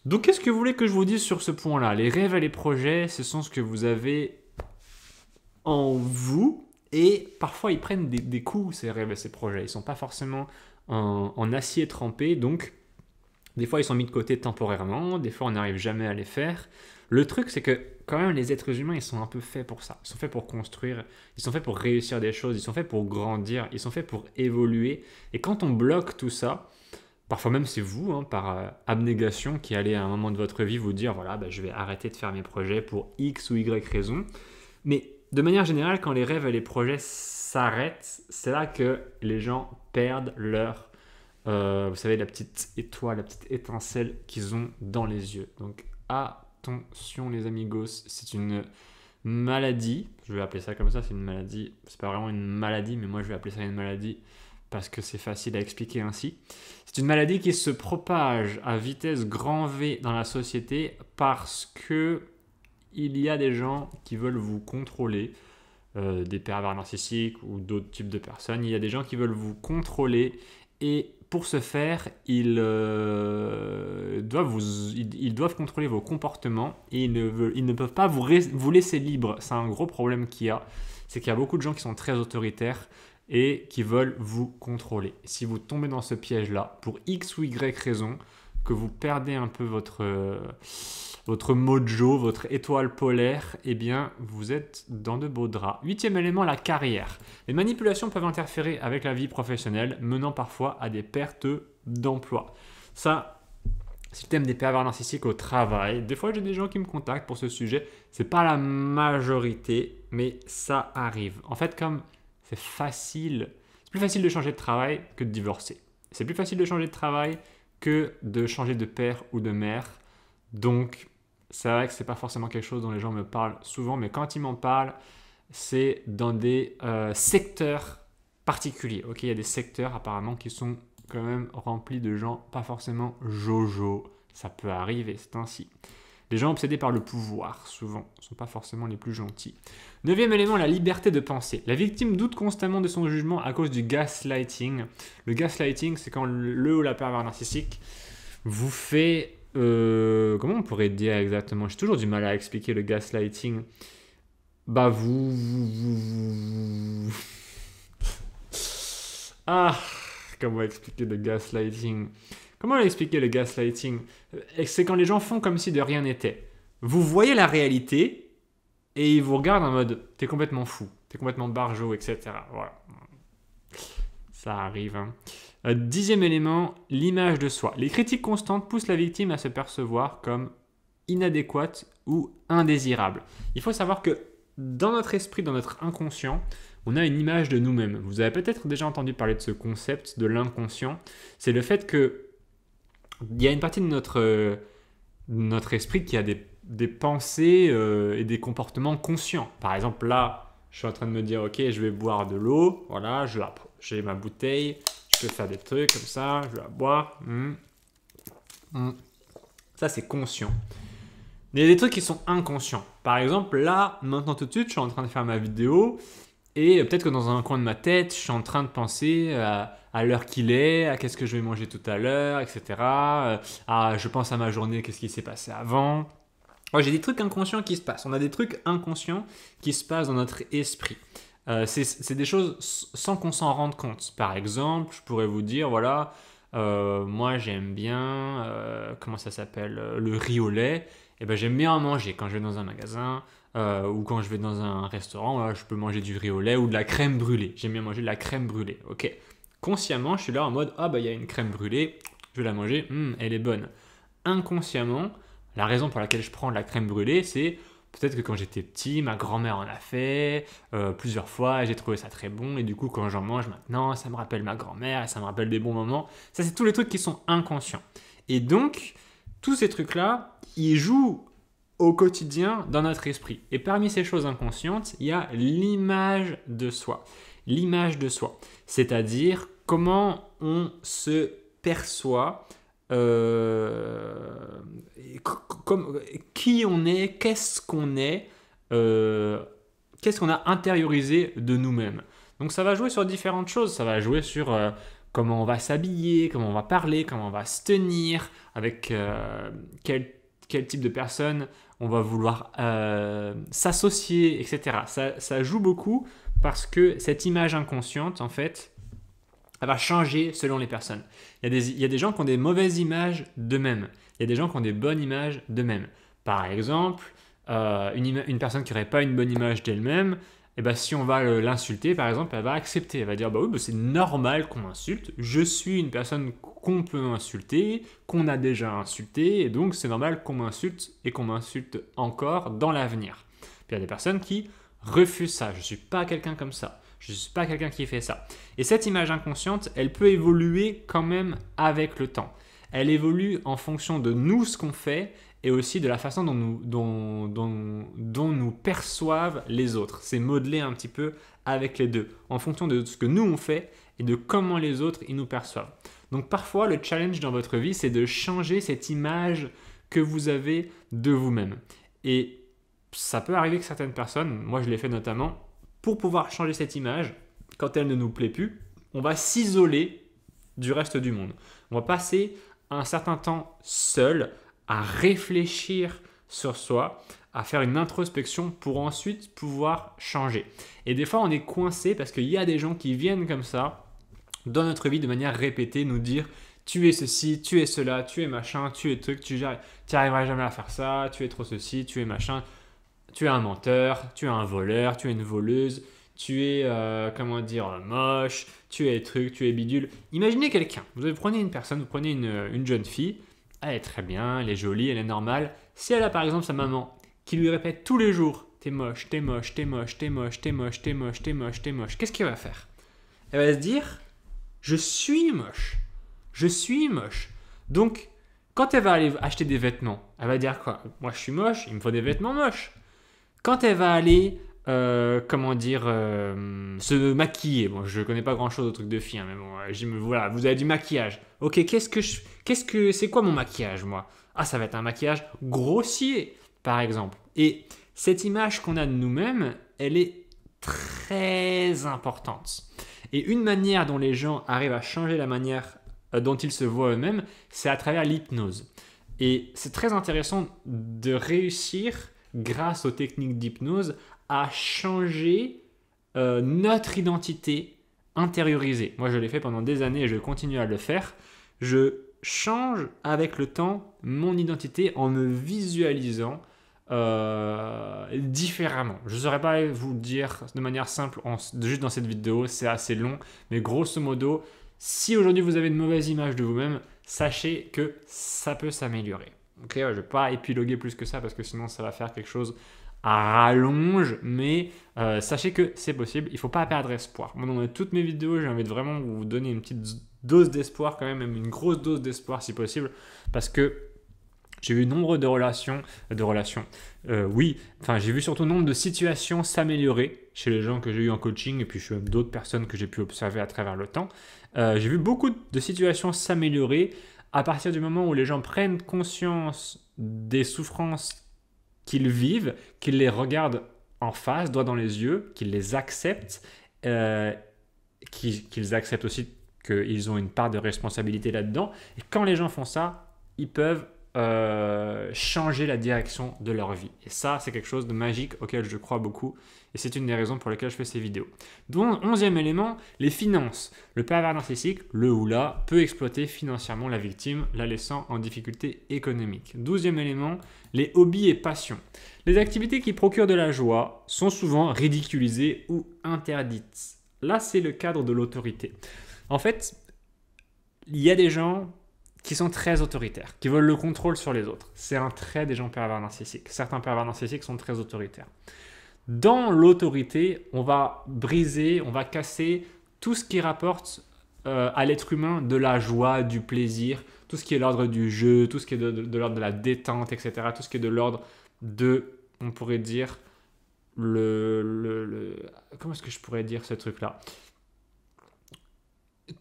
Donc, qu'est-ce que vous voulez que je vous dise sur ce point-là? Les rêves et les projets, ce sont ce que vous avez en vous. Et parfois, ils prennent des coups, ces rêves et ces projets. Ils ne sont pas forcément en acier trempé. Donc, des fois, ils sont mis de côté temporairement. Des fois, on n'arrive jamais à les faire. Le truc, c'est que quand même, les êtres humains, ils sont un peu faits pour ça. Ils sont faits pour construire. Ils sont faits pour réussir des choses. Ils sont faits pour grandir. Ils sont faits pour évoluer. Et quand on bloque tout ça, parfois même c'est vous, par abnégation, qui allez à un moment de votre vie vous dire, voilà, je vais arrêter de faire mes projets pour X ou Y raison. Mais de manière générale, quand les rêves et les projets s'arrêtent, c'est là que les gens perdent leur, vous savez, la petite étoile, la petite étincelle qu'ils ont dans les yeux. Donc attention les amigos, c'est une maladie, je vais appeler ça comme ça, c'est une maladie, c'est pas vraiment une maladie, mais moi je vais appeler ça une maladie parce que c'est facile à expliquer ainsi. C'est une maladie qui se propage à vitesse grand V dans la société parce que il y a des gens qui veulent vous contrôler, des pervers narcissiques ou d'autres types de personnes. Il y a des gens qui veulent vous contrôler et pour ce faire, ils doivent contrôler vos comportements et ils ne peuvent pas vous laisser libre. C'est un gros problème qu'il y a. C'est qu'il y a beaucoup de gens qui sont très autoritaires et qui veulent vous contrôler. Si vous tombez dans ce piège-là, pour X ou Y raison, que vous perdez un peu votre mojo, votre étoile polaire, eh bien, vous êtes dans de beaux draps. 8e élément, la carrière. Les manipulations peuvent interférer avec la vie professionnelle, menant parfois à des pertes d'emploi. Ça, c'est le thème des pervers narcissiques au travail. Des fois, j'ai des gens qui me contactent pour ce sujet. C'est pas la majorité, mais ça arrive. En fait, comme c'est facile, c'est plus facile de changer de travail que de divorcer. C'est plus facile de changer de travail que de changer de père ou de mère. Donc, c'est vrai que c'est pas forcément quelque chose dont les gens me parlent souvent, mais quand ils m'en parlent, c'est dans des secteurs particuliers. Ok, il y a des secteurs apparemment qui sont quand même remplis de gens pas forcément jojo. Ça peut arriver, c'est ainsi. Les gens obsédés par le pouvoir, souvent, ne sont pas forcément les plus gentils. 9e élément, la liberté de penser. La victime doute constamment de son jugement à cause du gaslighting. Le gaslighting, c'est quand le ou la pervers narcissique vous fait... comment on pourrait dire exactement? J'ai toujours du mal à expliquer le gaslighting. Ah, comment expliquer le gaslighting? Comment expliquer le gaslighting? C'est quand les gens font comme si de rien n'était. Vous voyez la réalité et ils vous regardent en mode « t'es complètement fou, t'es complètement barjot, etc. » Voilà. Ça arrive. Hein. 10e élément, l'image de soi. Les critiques constantes poussent la victime à se percevoir comme inadéquate ou indésirable. Il faut savoir que dans notre esprit, dans notre inconscient, on a une image de nous-mêmes. Vous avez peut-être déjà entendu parler de ce concept de l'inconscient. C'est le fait que il y a une partie de notre esprit qui a des pensées et des comportements conscients. Par exemple, là, je suis en train de me dire, ok, je vais boire de l'eau. Voilà, j'ai ma bouteille. Je peux faire des trucs comme ça. Je vais la boire. Ça, c'est conscient. Il y a des trucs qui sont inconscients. Par exemple, là, maintenant tout de suite, je suis en train de faire ma vidéo et peut-être que dans un coin de ma tête, je suis en train de penser à l'heure qu'il est, à qu'est-ce que je vais manger tout à l'heure, etc. Je pense à ma journée, qu'est-ce qui s'est passé avant. Ouais, j'ai des trucs inconscients qui se passent. On a des trucs inconscients qui se passent dans notre esprit. C'est des choses sans qu'on s'en rende compte. Par exemple, je pourrais vous dire, voilà, moi j'aime bien, comment ça s'appelle, le riz au lait. Et ben, j'aime bien en manger quand je vais dans un magasin ou quand je vais dans un restaurant. Voilà, je peux manger du riz au lait ou de la crème brûlée. J'aime bien manger de la crème brûlée. Ok. Consciemment, je suis là en mode il y a une crème brûlée, je vais la manger, elle est bonne. Inconsciemment, la raison pour laquelle je prends de la crème brûlée, c'est peut-être que quand j'étais petit, ma grand-mère en a fait plusieurs fois et j'ai trouvé ça très bon. Et du coup, quand j'en mange maintenant, ça me rappelle ma grand-mère et ça me rappelle des bons moments. Ça, c'est tous les trucs qui sont inconscients. Et donc, tous ces trucs-là, ils jouent au quotidien dans notre esprit. Et parmi ces choses inconscientes, il y a l'image de soi. L'image de soi, c'est-à-dire comment on se perçoit, qui on est, qu'est-ce qu'on a intériorisé de nous-mêmes. Donc ça va jouer sur différentes choses, ça va jouer sur comment on va s'habiller, comment on va parler, comment on va se tenir, avec quel type de personne on va vouloir s'associer, etc. Ça joue beaucoup parce que cette image inconsciente, en fait, elle va changer selon les personnes. Il y a des gens qui ont des mauvaises images d'eux-mêmes. Il y a des gens qui ont des bonnes images d'eux-mêmes. Par exemple, une personne qui n'aurait pas une bonne image d'elle-même, et ben, si on va l'insulter, par exemple, elle va accepter. Elle va dire, oui, c'est normal qu'on m'insulte. Je suis une personne qu'on peut insulter, qu'on a déjà insulté, et donc c'est normal qu'on m'insulte et qu'on m'insulte encore dans l'avenir. Puis il y a des personnes qui refusent ça. Je ne suis pas quelqu'un comme ça. Je ne suis pas quelqu'un qui fait ça. Et cette image inconsciente, elle peut évoluer quand même avec le temps. Elle évolue en fonction de nous, ce qu'on fait, et aussi de la façon dont nous perçoivent les autres. C'est modelé un petit peu avec les deux, en fonction de ce que nous on fait et de comment les autres ils nous perçoivent. Donc parfois, le challenge dans votre vie, c'est de changer cette image que vous avez de vous-même. Et ça peut arriver que certaines personnes, moi je l'ai fait notamment, pour pouvoir changer cette image, quand elle ne nous plaît plus, on va s'isoler du reste du monde. On va passer un certain temps seul à réfléchir sur soi, à faire une introspection pour ensuite pouvoir changer. Et des fois, on est coincé parce qu'il y a des gens qui viennent comme ça dans notre vie de manière répétée nous dire tu es ceci, tu es cela, tu es machin, tu es truc, tu n'arriveras jamais à faire ça, tu es trop ceci, tu es machin, tu es un menteur, tu es un voleur, tu es une voleuse, tu es, moche, tu es truc, tu es bidule. Imaginez quelqu'un, vous prenez une personne, vous prenez une jeune fille, elle est très bien, elle est jolie, elle est normale. Si elle a par exemple sa maman qui lui répète tous les jours « t'es moche, t'es moche, t'es moche, t'es moche, t'es moche, t'es moche, t'es moche, t'es moche », qu'est-ce qu'elle va faire? Elle va se dire « je suis moche, je suis moche ». Donc, quand elle va aller acheter des vêtements, elle va dire quoi? Moi je suis moche, il me faut des vêtements moches. Quand elle va aller se maquiller. Bon, je connais pas grand chose au truc de fille, hein, mais bon, voilà, vous avez du maquillage. Ok, c'est quoi mon maquillage, moi? Ah, ça va être un maquillage grossier, par exemple. Et cette image qu'on a de nous-mêmes, elle est très importante. Et une manière dont les gens arrivent à changer la manière dont ils se voient eux-mêmes, c'est à travers l'hypnose. Et c'est très intéressant de réussir, grâce aux techniques d'hypnose, à changer notre identité intériorisée. Moi, je l'ai fait pendant des années et je continue à le faire. Je change avec le temps mon identité en me visualisant différemment. Je ne saurais pas vous le dire de manière simple, juste dans cette vidéo, c'est assez long, mais grosso modo, si aujourd'hui vous avez une mauvaise image de vous-même, sachez que ça peut s'améliorer. Ok, je ne vais pas épiloguer plus que ça parce que sinon ça va faire quelque chose à rallonge, mais sachez que c'est possible, il ne faut pas perdre espoir. Moi, dans toutes mes vidéos, j'ai envie de vraiment vous donner une petite dose d'espoir quand même une grosse dose d'espoir si possible, parce que j'ai vu nombre j'ai vu surtout nombre de situations s'améliorer chez les gens que j'ai eu en coaching et puis chez d'autres personnes que j'ai pu observer à travers le temps. J'ai vu beaucoup de situations s'améliorer à partir du moment où les gens prennent conscience des souffrances qu'ils vivent, qu'ils les regardent en face, droit dans les yeux, qu'ils les acceptent, qu'ils acceptent aussi qu'ils ont une part de responsabilité là-dedans. Et quand les gens font ça, ils peuvent changer la direction de leur vie. Et ça, c'est quelque chose de magique auquel je crois beaucoup. Et c'est une des raisons pour lesquelles je fais ces vidéos. Donc, 11e élément, les finances. Le pervers narcissique, le ou la, peut exploiter financièrement la victime, la laissant en difficulté économique. 12e élément, les hobbies et passions. Les activités qui procurent de la joie sont souvent ridiculisées ou interdites. Là, c'est le cadre de l'autorité. En fait, il y a des gens qui sont très autoritaires, qui veulent le contrôle sur les autres. C'est un trait des gens pervers narcissiques. Certains pervers narcissiques sont très autoritaires. Dans l'autorité, on va briser, on va casser tout ce qui rapporte à l'être humain de la joie, du plaisir, tout ce qui est l'ordre du jeu, tout ce qui est de l'ordre de la détente, etc. Tout ce qui est de l'ordre de, on pourrait dire, comment est-ce que je pourrais dire ce truc-là?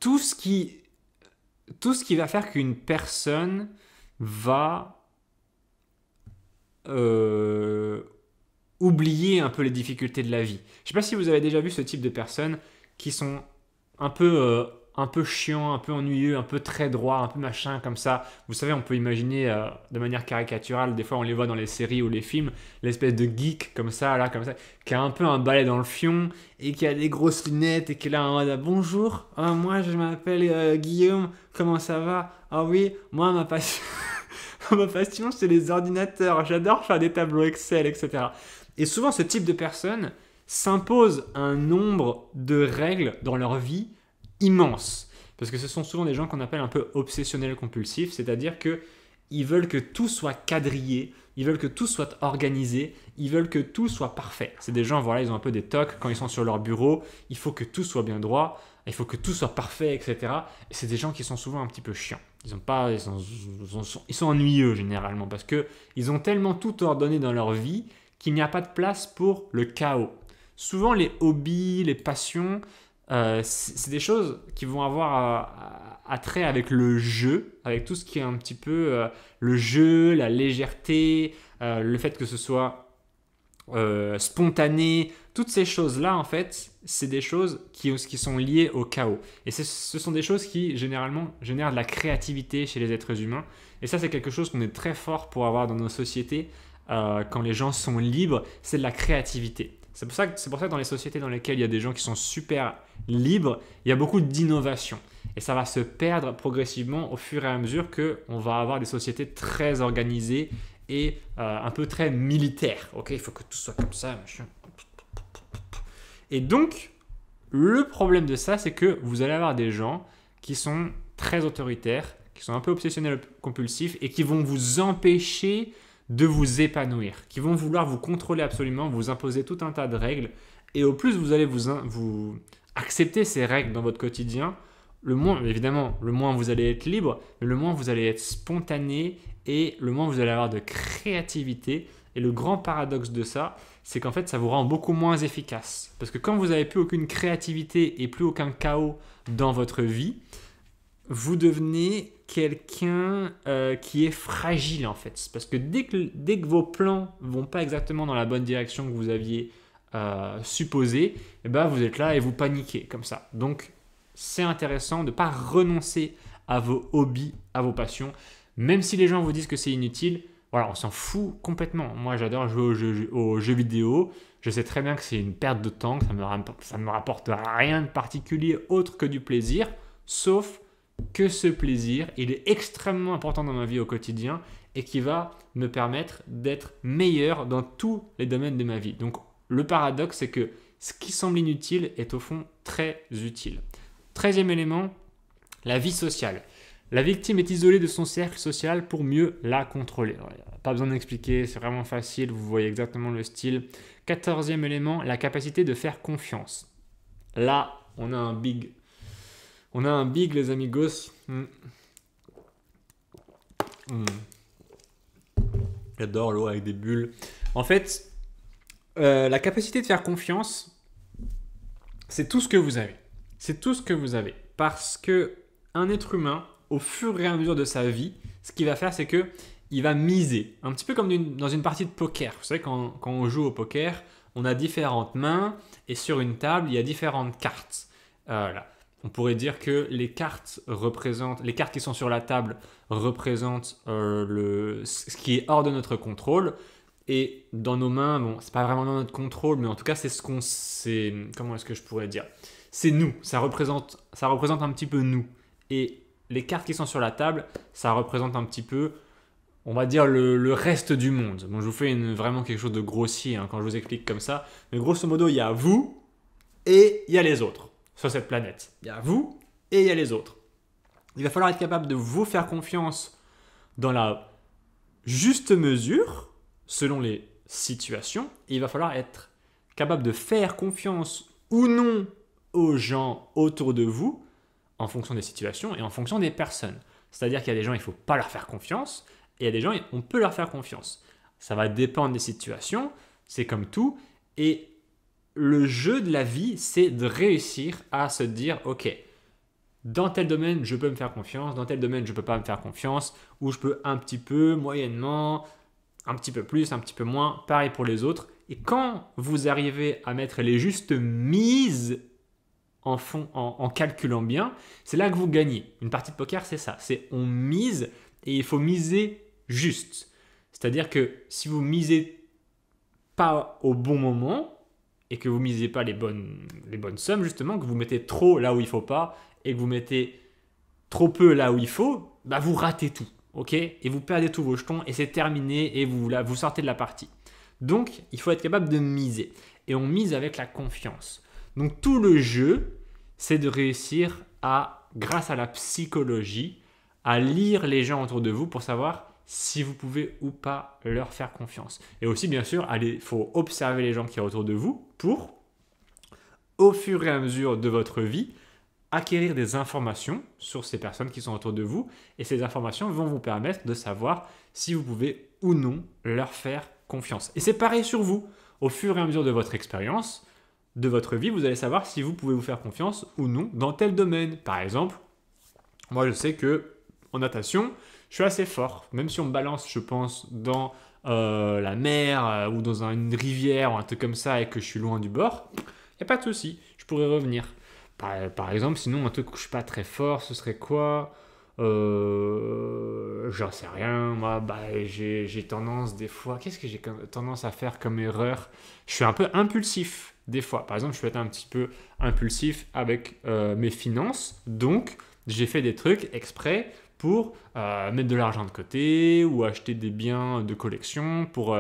Tout ce qui va faire qu'une personne va oublier un peu les difficultés de la vie. Je ne sais pas si vous avez déjà vu ce type de personnes qui sont un peu chiants, un peu ennuyeux, un peu très droits, un peu machin comme ça. Vous savez, on peut imaginer de manière caricaturale, des fois on les voit dans les séries ou les films, l'espèce de geek comme ça, qui a un peu un balai dans le fion et qui a des grosses lunettes et qui est là en mode bonjour, moi je m'appelle Guillaume, comment ça va? Ah oui, moi ma passion, ma passion c'est les ordinateurs, j'adore faire des tableaux Excel, etc. Et souvent ce type de personnes s'impose un nombre de règles dans leur vie immense. Parce que ce sont souvent des gens qu'on appelle un peu obsessionnels compulsifs, c'est-à-dire qu'ils veulent que tout soit quadrillé, ils veulent que tout soit organisé, ils veulent que tout soit parfait. C'est des gens, voilà, ils ont un peu des tocs quand ils sont sur leur bureau, il faut que tout soit bien droit, il faut que tout soit parfait, etc. Et c'est des gens qui sont souvent un petit peu chiants. Ils sont ennuyeux généralement parce qu'ils ont tellement tout ordonné dans leur vie qu'il n'y a pas de place pour le chaos. Souvent, les hobbies, les passions, c'est des choses qui vont avoir à trait avec le jeu, avec tout ce qui est un petit peu le jeu, la légèreté, le fait que ce soit spontané. Toutes ces choses-là, en fait, c'est des choses qui sont liées au chaos. Et ce sont des choses qui, généralement, génèrent de la créativité chez les êtres humains. Et ça, c'est quelque chose qu'on est très fort pour avoir dans nos sociétés. Quand les gens sont libres, c'est de la créativité. C'est pour ça que dans les sociétés dans lesquelles il y a des gens qui sont super libres, il y a beaucoup d'innovation. Et ça va se perdre progressivement au fur et à mesure qu'on va avoir des sociétés très organisées et un peu très militaires. Ok, il faut que tout soit comme ça, machin. Et donc, le problème de ça, c'est que vous allez avoir des gens qui sont très autoritaires, qui sont un peu obsessionnels compulsifs et qui vont vous empêcher de vous épanouir, qui vont vouloir vous contrôler absolument, vous imposer tout un tas de règles. Et au plus vous allez vous accepter ces règles dans votre quotidien, le moins vous allez être libre, mais le moins vous allez être spontané et le moins vous allez avoir de créativité. Et le grand paradoxe de ça, c'est qu'en fait, ça vous rend beaucoup moins efficace. Parce que quand vous n'avez plus aucune créativité et plus aucun chaos dans votre vie, vous devenez quelqu'un qui est fragile en fait. Parce que dès que vos plans ne vont pas exactement dans la bonne direction que vous aviez supposé, eh ben, vous êtes là et vous paniquez comme ça. Donc, c'est intéressant de ne pas renoncer à vos hobbies, à vos passions. Même si les gens vous disent que c'est inutile, voilà, on s'en fout complètement. Moi, j'adore jouer aux jeux vidéo. Je sais très bien que c'est une perte de temps, que ça ne me rapporte rien de particulier autre que du plaisir, sauf que ce plaisir, il est extrêmement important dans ma vie au quotidien et qui va me permettre d'être meilleur dans tous les domaines de ma vie. Donc le paradoxe, c'est que ce qui semble inutile est au fond très utile. 13e élément, la vie sociale. La victime est isolée de son cercle social pour mieux la contrôler. Pas besoin d'expliquer, c'est vraiment facile, vous voyez exactement le style. 14e élément, la capacité de faire confiance. Là, on a un big. On a un big, les amigos. J'adore l'eau avec des bulles. En fait, la capacité de faire confiance, c'est tout ce que vous avez. C'est tout ce que vous avez. Parce que un être humain, au fur et à mesure de sa vie, ce qu'il va faire, c'est que il va miser. Un petit peu comme dans une partie de poker. Vous savez, quand on joue au poker, on a différentes mains et sur une table, il y a différentes cartes. Voilà. On pourrait dire que les cartes qui sont sur la table représentent ce qui est hors de notre contrôle. Et dans nos mains, bon, c'est pas vraiment dans notre contrôle, mais en tout cas, comment est-ce que je pourrais dire? C'est nous. Ça représente un petit peu nous. Et les cartes qui sont sur la table, ça représente un petit peu, on va dire, le reste du monde. Bon, je vous fais vraiment quelque chose de grossier quand je vous explique comme ça. Mais grosso modo, il y a vous et il y a les autres sur cette planète. Il y a vous et il y a les autres. Il va falloir être capable de vous faire confiance dans la juste mesure, selon les situations. Et il va falloir être capable de faire confiance ou non aux gens autour de vous en fonction des situations et en fonction des personnes. C'est-à-dire qu'il y a des gens, il ne faut pas leur faire confiance, et il y a des gens, on peut leur faire confiance. Ça va dépendre des situations, c'est comme tout, et le jeu de la vie, c'est de réussir à se dire, ok, dans tel domaine, je peux me faire confiance, dans tel domaine, je ne peux pas me faire confiance, ou je peux un petit peu, moyennement, un petit peu plus, un petit peu moins, pareil pour les autres. Et quand vous arrivez à mettre les justes mises en calculant bien, c'est là que vous gagnez. Une partie de poker, c'est ça. C'est on mise et il faut miser juste. C'est-à-dire que si vous misez pas au bon moment et que vous misez pas les bonnes sommes, justement, que vous mettez trop là où il faut pas et que vous mettez trop peu là où il faut, bah vous ratez tout. Ok, et vous perdez tous vos jetons et c'est terminé et vous sortez de la partie. Donc, il faut être capable de miser. Et on mise avec la confiance. Donc tout le jeu, c'est de réussir à, grâce à la psychologie, à lire les gens autour de vous pour savoir si vous pouvez ou pas leur faire confiance. Et aussi, bien sûr, il faut observer les gens qui sont autour de vous pour, au fur et à mesure de votre vie, acquérir des informations sur ces personnes qui sont autour de vous. Et ces informations vont vous permettre de savoir si vous pouvez ou non leur faire confiance. Et c'est pareil sur vous. Au fur et à mesure de votre expérience, de votre vie, vous allez savoir si vous pouvez vous faire confiance ou non dans tel domaine. Par exemple, moi je sais que en natation, je suis assez fort. Même si on me balance, je pense, dans la mer ou dans une rivière ou un truc comme ça et que je suis loin du bord, il n'y a pas de souci, je pourrais revenir. Par exemple, sinon un truc où je suis pas très fort, ce serait quoi? J'en sais rien. Moi, j'ai tendance des fois. Qu'est-ce que j'ai tendance à faire comme erreur? Je suis un peu impulsif des fois. Par exemple, je peux être un petit peu impulsif avec mes finances. Donc, j'ai fait des trucs exprès pour mettre de l'argent de côté ou acheter des biens de collection pour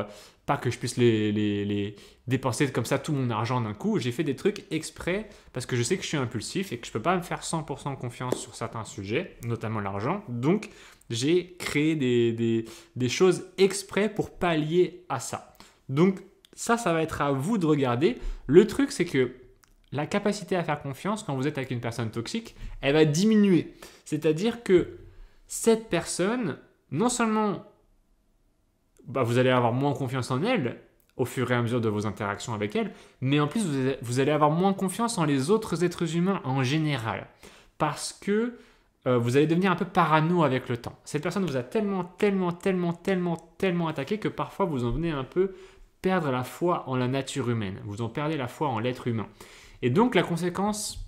pas que je puisse les dépenser comme ça tout mon argent d'un coup. J'ai fait des trucs exprès parce que je sais que je suis impulsif et que je ne peux pas me faire 100% confiance sur certains sujets, notamment l'argent. Donc, j'ai créé des choses exprès pour pallier à ça. Donc, ça va être à vous de regarder. Le truc, c'est que la capacité à faire confiance quand vous êtes avec une personne toxique, elle va diminuer. C'est-à-dire que cette personne, non seulement vous allez avoir moins confiance en elle au fur et à mesure de vos interactions avec elle, mais en plus vous allez avoir moins confiance en les autres êtres humains en général. Parce que vous allez devenir un peu parano avec le temps. Cette personne vous a tellement attaqué que parfois vous en venez un peu perdre la foi en la nature humaine. Vous en perdez la foi en l'être humain. Et donc la conséquence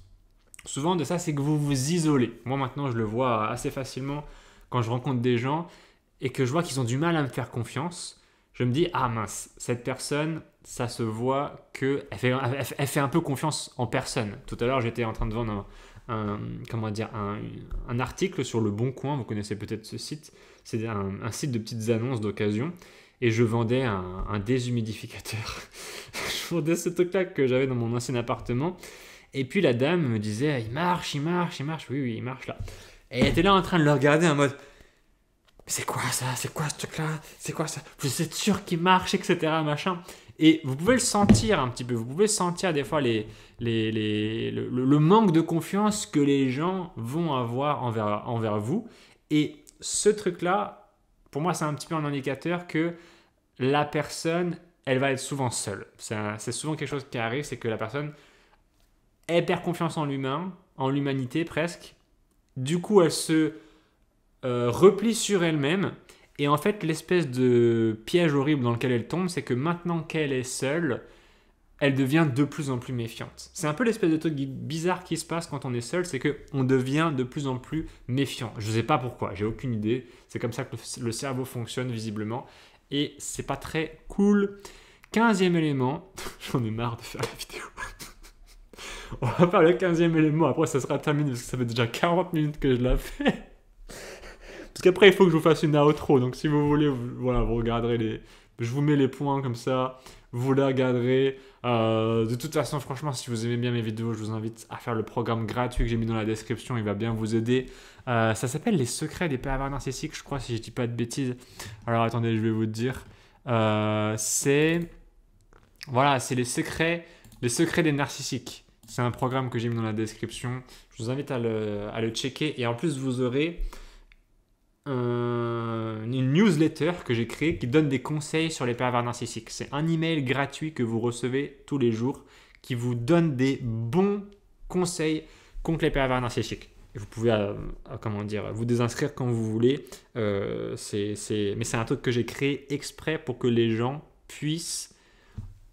souvent de ça, c'est que vous vous isolez. Moi maintenant, je le vois assez facilement quand je rencontre des gens et que je vois qu'ils ont du mal à me faire confiance. Je me dis, ah mince, cette personne, ça se voit qu'elle fait un peu confiance en personne. Tout à l'heure, j'étais en train de vendre comment dire, un article sur Le Bon Coin, vous connaissez peut-être ce site, c'est un site de petites annonces d'occasion, et je vendais un déshumidificateur. Je vendais ce truc-là que j'avais dans mon ancien appartement, et puis la dame me disait, il marche, oui, il marche là. Et elle était là en train de le regarder en mode, c'est quoi ça, c'est quoi ce truc-là, c'est quoi ça, vous êtes sûr qu'il marche, etc. machin. Et vous pouvez le sentir un petit peu, vous pouvez sentir des fois le manque de confiance que les gens vont avoir envers vous. Et ce truc-là, pour moi, c'est un petit peu un indicateur que la personne, elle va être souvent seule. C'est souvent quelque chose qui arrive, c'est que la personne, elle perd confiance en l'humain, en l'humanité presque. Du coup, elle se replie sur elle-même. Et en fait, l'espèce de piège horrible dans lequel elle tombe, c'est que maintenant qu'elle est seule, elle devient de plus en plus méfiante. C'est un peu l'espèce de truc bizarre qui se passe quand on est seul, c'est qu'on devient de plus en plus méfiant. Je ne sais pas pourquoi, j'ai aucune idée. C'est comme ça que le cerveau fonctionne visiblement. Et c'est pas très cool. 15e élément, j'en ai marre de faire la vidéo. On va faire le 15e élément, après ça sera terminé parce que ça fait déjà 40 minutes que je l'ai fait. Parce qu'après, il faut que je vous fasse une outro. Donc, si vous voulez, voilà, vous regarderez je vous mets les points comme ça. Vous les regarderez. De toute façon, franchement, si vous aimez bien mes vidéos, je vous invite à faire le programme gratuit que j'ai mis dans la description. Il va bien vous aider. Ça s'appelle Les secrets des pervers narcissiques, je crois, si je ne dis pas de bêtises. Alors, attendez, je vais vous dire. Voilà, c'est les secrets des narcissiques. C'est un programme que j'ai mis dans la description. Je vous invite à le checker. Et en plus, vous aurez une newsletter que j'ai créée qui donne des conseils sur les pervers narcissiques. C'est un email gratuit que vous recevez tous les jours qui vous donne des bons conseils contre les pervers narcissiques. Et vous pouvez vous désinscrire quand vous voulez. Mais c'est un truc que j'ai créé exprès pour que les gens puissent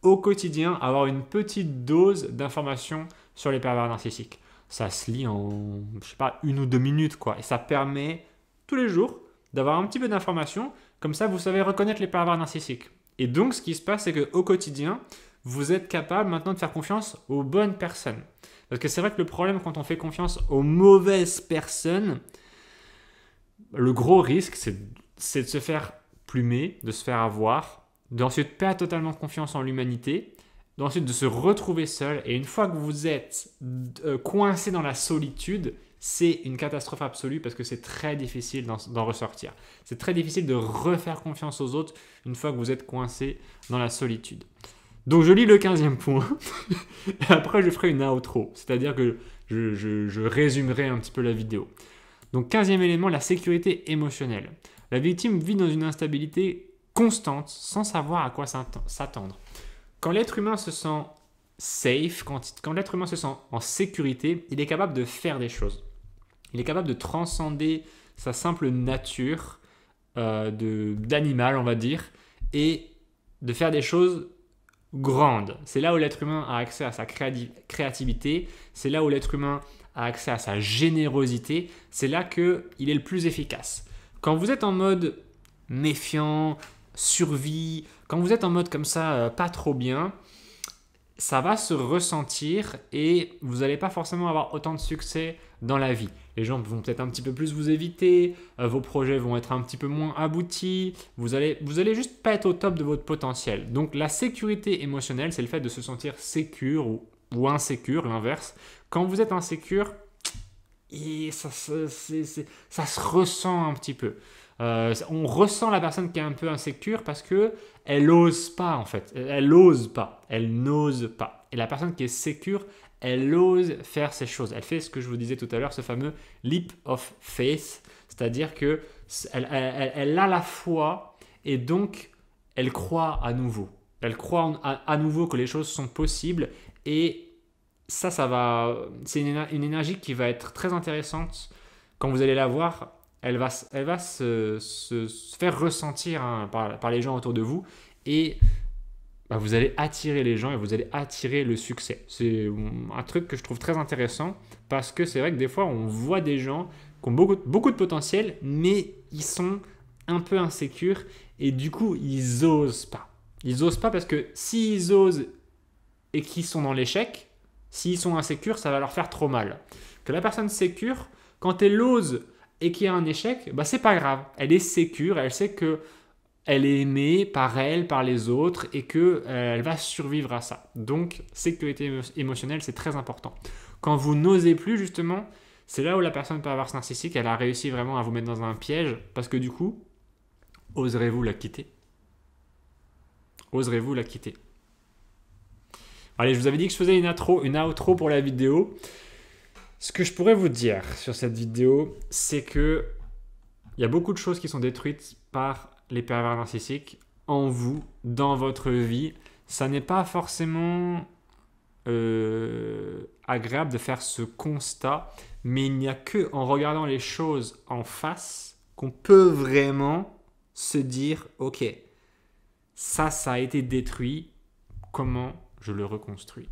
au quotidien avoir une petite dose d'informations sur les pervers narcissiques. Ça se lit en, je sais pas, 1 ou 2 minutes, quoi. Et ça permet tous les jours d'avoir un petit peu d'informations. Comme ça, vous savez reconnaître les pervers narcissiques. Et donc, ce qui se passe, c'est qu'au quotidien, vous êtes capable maintenant de faire confiance aux bonnes personnes. Parce que c'est vrai que le problème quand on fait confiance aux mauvaises personnes, le gros risque, c'est de se faire plumer, de se faire avoir, d'ensuite perdre totalement confiance en l'humanité, d'ensuite de se retrouver seul. Et une fois que vous êtes coincé dans la solitude, c'est une catastrophe absolue parce que c'est très difficile d'en ressortir. C'est très difficile de refaire confiance aux autres une fois que vous êtes coincé dans la solitude. Donc je lis le 15e point et après je ferai une outro, c'est-à-dire que je résumerai un petit peu la vidéo. Donc 15e élément, la sécurité émotionnelle. La victime vit dans une instabilité constante sans savoir à quoi s'attendre. Quand l'être humain se sent safe, quand l'être humain se sent en sécurité, il est capable de faire des choses. Il est capable de transcender sa simple nature d'animal, on va dire, et de faire des choses grandes. C'est là où l'être humain a accès à sa créativité, c'est là où l'être humain a accès à sa générosité, c'est là qu'il est le plus efficace. Quand vous êtes en mode méfiant, survie, quand vous êtes en mode comme ça, pas trop bien, ça va se ressentir et vous n'allez pas forcément avoir autant de succès dans la vie. Les gens vont peut-être un petit peu plus vous éviter, vos projets vont être un petit peu moins aboutis, vous allez juste pas être au top de votre potentiel. Donc la sécurité émotionnelle, c'est le fait de se sentir sécure ou insécure, l'inverse. Quand vous êtes insécure, et ça se ressent un petit peu. On ressent la personne qui est un peu insécure parce que elle n'ose pas en fait. Elle n'ose pas. Et la personne qui est sécure, elle ose faire ces choses. Elle fait ce que je vous disais tout à l'heure, ce fameux leap of faith, c'est-à-dire que elle a la foi et donc elle croit à nouveau. Elle croit à nouveau que les choses sont possibles et ça c'est une énergie qui va être très intéressante quand vous allez la voir. Elle va se faire ressentir par les gens autour de vous et vous allez attirer les gens et vous allez attirer le succès. C'est un truc que je trouve très intéressant parce que c'est vrai que des fois, on voit des gens qui ont beaucoup de potentiel, mais ils sont un peu insécures et du coup, ils n'osent pas. Ils n'osent pas parce que s'ils osent et qu'ils sont dans l'échec, S'ils sont insécures, ça va leur faire trop mal. Que la personne sécure, quand elle ose et qu'il y a un échec, bah c'est pas grave. Elle est sécure, elle sait que elle est aimée par elle, par les autres et que elle va survivre à ça. Donc, sécurité émotionnelle, c'est très important. Quand vous n'osez plus, justement, c'est là où la personne perverse narcissique, elle a réussi vraiment à vous mettre dans un piège parce que du coup, oserez-vous la quitter? Oserez-vous la quitter? Allez, je vous avais dit que je faisais une outro pour la vidéo. Ce que je pourrais vous dire sur cette vidéo, c'est que il y a beaucoup de choses qui sont détruites par les pervers narcissiques en vous, dans votre vie. Ça n'est pas forcément agréable de faire ce constat, mais il n'y a que en regardant les choses en face qu'on peut vraiment se dire, ok, ça a été détruit, comment je le reconstruis?